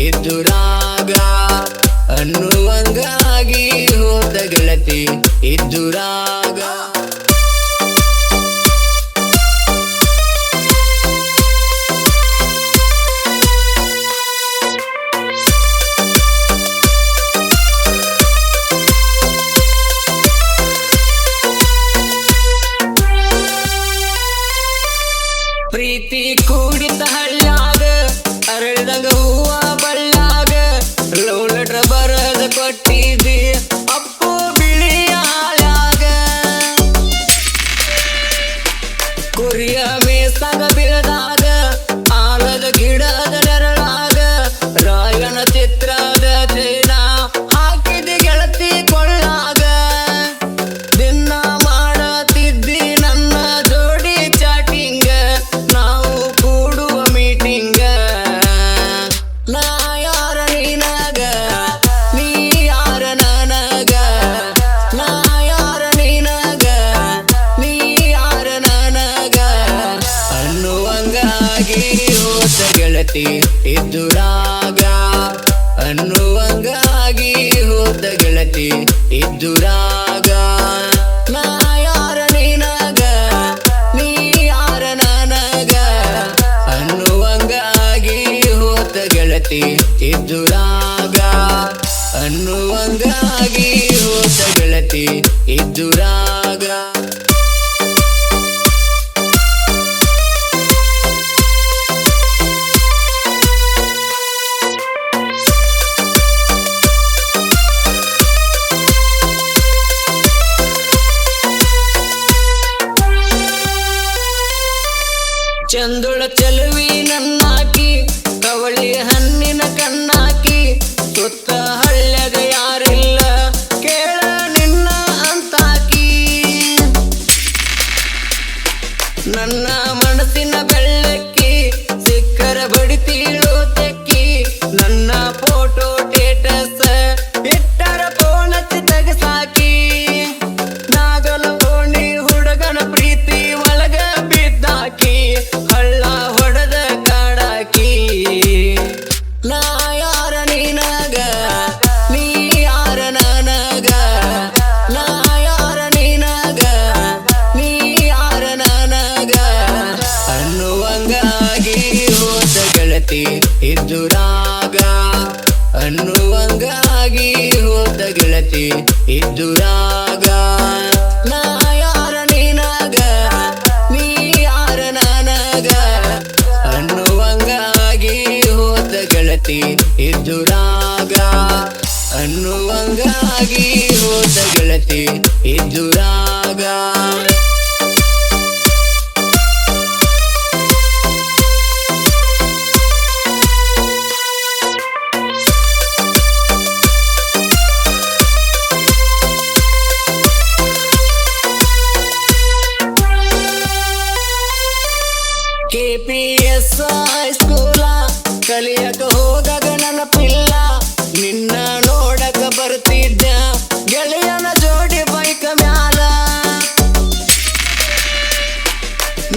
ಇದ್ದುರಾಗ ಅನ್ನುವಂಗಾಗಿ ಹೋದ ಗೆಳತಿ ಇದ್ದುರಾಗ. ಪ್ರೀತಿ ಕೂಡಿತ ಹಳ್ಳ್ಯಾಗ ಅರಳಿದಂಗ ಹೂವ ಬಳ್ಳಾಗ ಲವ್ ಲೆಟರ್ ಬರದ ಕೊಟ್ಟಿದ್ದಿ ಅಪ್ಪು ಬಿಳಿ ಹಾಳ್ಯಾಗ. ಕುರಿಯ ಮೇಸಾಗ ಬೀಳದಾಗ ಆಲದ ಗಿಡದ ನೆರಳಾಗ ರಾಯನ ಚಿತ್ರದ ಚೈನ ಹಾಕಿದಿ ಗೆಳತಿ ಕೊಳ್ಳಾಗ. ದಿನ ಮಾಡತಿದ್ದಿ ನನ್ನ ಜೋಡಿ ಚಾಟಿಂಗ ನಾವು ಕೂಡುವ ಮೀಟಿಂಗ. ನಾ ಯಾರ ನೀನಗ ನೀ ಯಾರ ನನಗ ನಾ ಯಾರ ನೀನಗ ನೀ ಯಾರ ನನಗ ಅನ್ನುವಂಗಾಗಿ ಹೋದ ಗೆಳತಿ ಇದ್ದುರಾಗ ಅನ್ನುವಂಗಾಗಿ ಹೋದ ಗೆಳತಿ ಇದ್ದುರಾಗ. ನಾ ಯಾರ ನೀನಗ ನೀ ಯಾರ ನನಗ ಅನ್ನುವಂಗಾಗಿ ಹೋದ ಗೆಳತಿ ಇದ್ದುರಾಗ ಅನ್ನುವಂಗಾಗಿ ಹೋದ ಗೆಳತಿ ಇದ್ದುರಾಗ. ಚಂದುಳ ಚೆಲುವಿ ನನ್ನಾಕಿ ಕವಳಿ ಹಣ್ಣಿನ ಕಣ್ಣಾಕಿ ಸುತ್ತ ಹಳ್ಳ್ಯಾಗ ಯಾರಿಲ್ಲ ಕೇಳ ನಿನ್ನ ಅಂತಾಕಿ. ನನ್ನ ಮನಸ್ಸಿನ ಬೆಳ್ಳಕ್ಕಿ ಸಿಕ್ಕರ ಬಡಿತೀಳು ತೆಕ್ಕಿ ನನ್ನ ಫೋಟೋ ಸ್ಟೇಟಸ್ ಇಟ್ಟರ ಫೋನ್ ಹಚ್ಚಿ ತೆಗಸಾಕಿ. ನಾಗಲ ಓಣಿ ಹುಡುಗನ ಪ್ರೀತಿ ಒಳಗ ಬಿದ್ದಾಕಿ ಹಳ್ಳ ಹೊಡೆದ ಕಾಡಾಕಿ. ನಾ ಯಾರ ನೀನಗ ನೀ ಯಾರ ನನಗ ನಾ ಯಾರ ನೀನಗ ನೀ ಯಾರ ನನಗ ಅನ್ನುವಂಗಾಗಿ ಹೋದ ಗೆಳತಿ ಇದ್ದುರಾಗ ಅನ್ನುವಂಗಾಗಿ ಹೋದ ಗೆಳತಿ ಇದ್ದುರಾಗ. ನಾ ಯಾರ ನೀನಗ ನೀ ಯಾರ ನನಗ ಅನ್ನುವಂಗಾಗಿ ಹೋದ ಗೆಳತಿ ಇದ್ದುರಾಗ ಅನ್ನುವಂಗಾಗಿ ಹೋದ ಗೆಳತಿ ಇದ್ದುರಾಗ. KPS ಹೈಸ್ಕೂಲ ಕಲಿಯಕ ಹೋದಾಗ ನೆನಪಿಲ್ಲ ನಿನ್ನ ನೋಡಕ ಬರ್ತಿದ್ದ ಗೆಳೆಯನ ಜೋಡಿ ಬೈಕ ಮ್ಯಾಲ.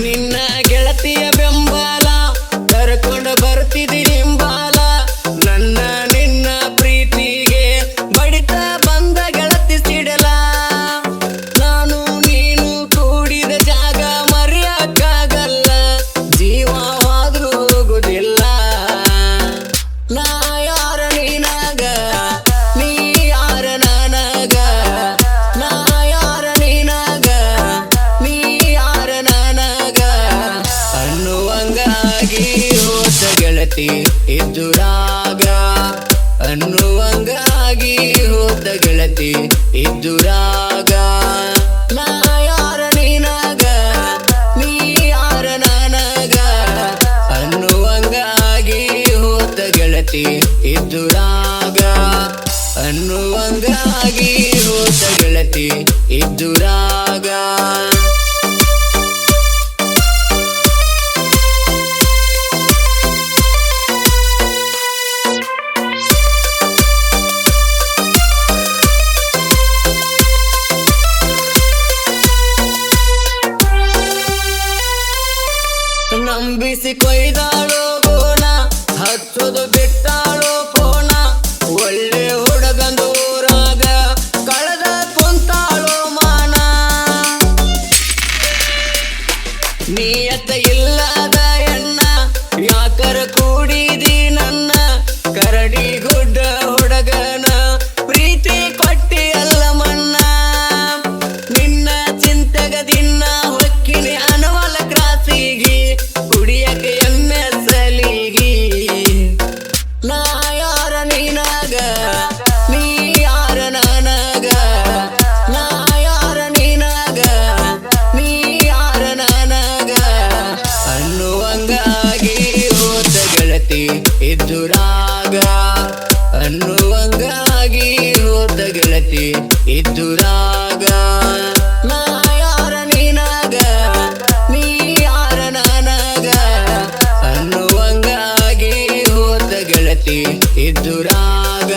ನಿನ್ನ ಗೆಳತಿಯ ಬೆಂಬಲ ಕರ್ಕೊಂಡು ಬರ್ತಿದ್ದಿ ನಿಂಬಾಲ. ನನ್ನ ನಿನ್ನ ಪ್ರೀತಿಗೆ ಬಡಿತ ಬಂದ ಗೆಳತಿ ಸಿಡಲ. ನಾನು ನೀನು ಕೂಡಿದ ಜಾಗ ಮರೆಯಕ್ಕಾಗಲ್ಲ ಜೀವವಾದ್ರೂ ಹೋಗುದಿಲ್ಲ. ನಾ ಯಾರ ನೀನಗ ನೀ ಯಾರ ನನಗ ನಾ ಯಾರ ನೀನಗ ನೀ ಯಾರ ನನಗ ಅನ್ನುವಂಗಾಗಿ ಹೋದ ಗೆಳತಿ ಇದ್ದುರಾಗ ಅನ್ನುವಂಗಾಗಿ ಹೋದ ಗೆಳತಿ ಇದ್ದುರಾಗ. ನಾ ಯಾರ ನೀನಗ ನೀ ಯಾರ ನನಗ ಅನ್ನುವಂಗಾಗಿ ಹೋದ ಗೆಳತಿ ಇದ್ದುರಾಗ ಅನ್ನುವಂಗಾಗಿ ಹೋದ ಗೆಳತಿ ಇದ್ದುರಾಗ. ನಂಬಿಸಿ ಕೊಯ್ದಾಳೋ ಗೋನ ಹಚ್ಚೋದು ಬಿಟ್ಟಾಳೋ ಅನ್ನುವಂಗಾಗಿ ಹೋದ ಗೆಳತಿ ಇದ್ದುರಾಗ ನಾ ಯಾರ ನೀನಾಗ ನೀ ಯಾರ ನನಗ ಅನ್ನುವಂಗಾಗಿ ಹೋದ ಗೆಳತಿ ಇದ್ದುರಾಗ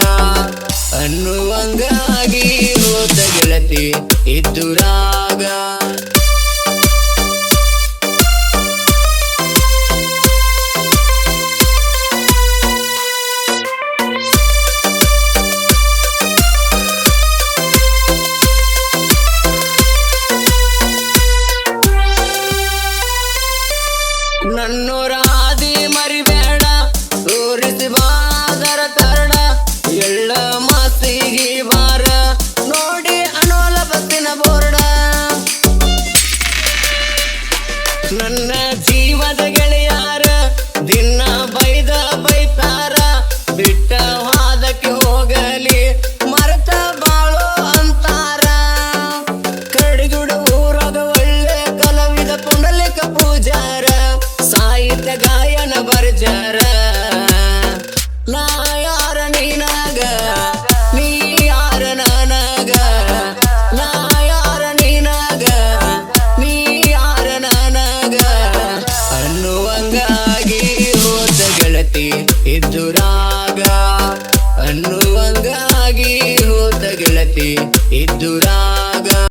ಅನ್ನುವಂಗಾಗಿ ಹೋದ ಗೆಳತಿ ಇದ್ದುರಾಗ ನನ್ನೂರ ಆದಿ ಮರಿಬೇಡ ತೋರಿಸಿ ಬಾದರ ತರಣ ಎಳ್ಳ ಮಾಸಿಗಿ ಬಾರ ನೋಡಿ ಅನೋಲ ಬತ್ತಿನ ಬೋರ್ಡ ನನ್ನ ಜೀವದ ಗೆಳೆಯಾರ ದಿನ ಬೈದ ಬೈತಾರ ಬಿಟ್ಟ ವಾದಕ್ಕೆ ಹೋಗಲಿ ಮರೆತ ಬಾಳೋ ಅಂತಾರ ಕಡಿಗುಡ ಊರಾಗ ಒಳ್ಳೆ ಕಲಾವಿದ ಪುಂಡಲಿಕ ಪೂಜಾರ ಸಾಹಿತ್ಯ ಗಾಯನ ಬರ್ಜಾರ ನಾ ಯಾರ ನೀನಾಗ ನೀ ಯಾರ ನನಗ ನಾ ಯಾರ ನೀನಾಗ ನೀ ಯಾರ ನನಗ ಅನ್ನುವಂಗಾಗಿ ಹೋದ ಗೆಳತಿ ಇದ್ದುರಾಗ ಅನ್ನುವಂಗಾಗಿ ಹೋದ ಗೆಳತಿ ಇದ್ದುರಾಗ